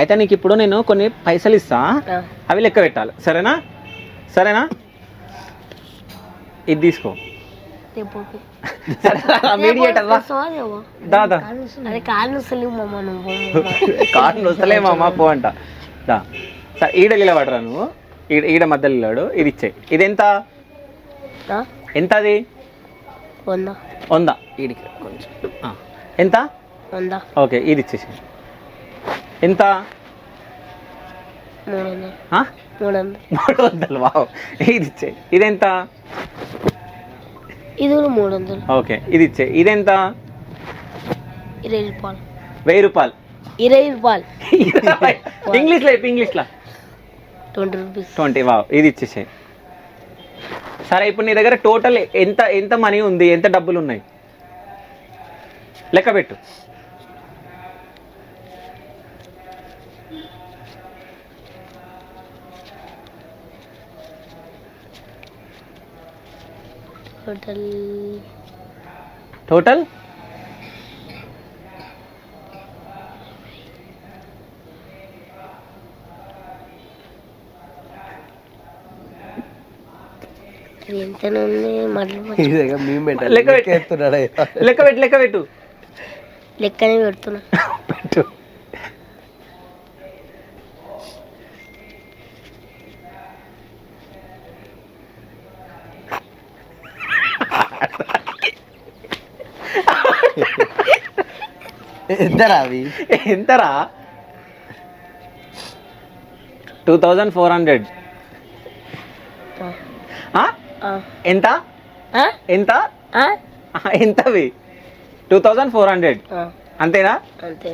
అయితే నీకు ఇప్పుడు నేను కొన్ని పైసలు ఇస్తా, అవి లెక్క పెట్టాలి. సరేనా? సరేనా? ఇది తీసుకో. మీడియేటర్ దాదా కారు నొస్తలే మామ పో అంట. దా సరే, ఈడ నిలబడరా నువ్వు, ఈడ మధ్యలో నిలబడు. ఇది ఇచ్చేయి. ఇది ఎంత ఎంత? అది 100. ఈడికి కొంచెం ఎంత? 100. ఓకే, ఇది ఇచ్చేసి. ఎంత? 300. వావ్, ఇది ఇచ్చేయి. ఇదెంత? ఇది 300. ఓకే, ఇది ఇచ్చే. ఇదెంత? 20 రూపాయలు. 1000 రూపాయలు. 20 రూపాయలు. ఇంగ్లీష్లో చెప్పి, ఇంగ్లీష్లో. 20 రూపీస్. 20. వావ్, ఇది ఇచ్చేసాయి. సరే, ఇప్పుడు నీ దగ్గర టోటల్ ఎంత ఎంత మనీ ఉంది, ఎంత డబ్బులు ఉన్నాయి లెక్క పెట్టు. టోటల్ లెక్క పెట్టు. లెక్కనే పెడుతున్నా. పెట్టు. ఎంతరా అవి? ఎంతరా? 2400. ఎంత ఎంత ఎంతవి? 2400. అంతేనా? అంతే.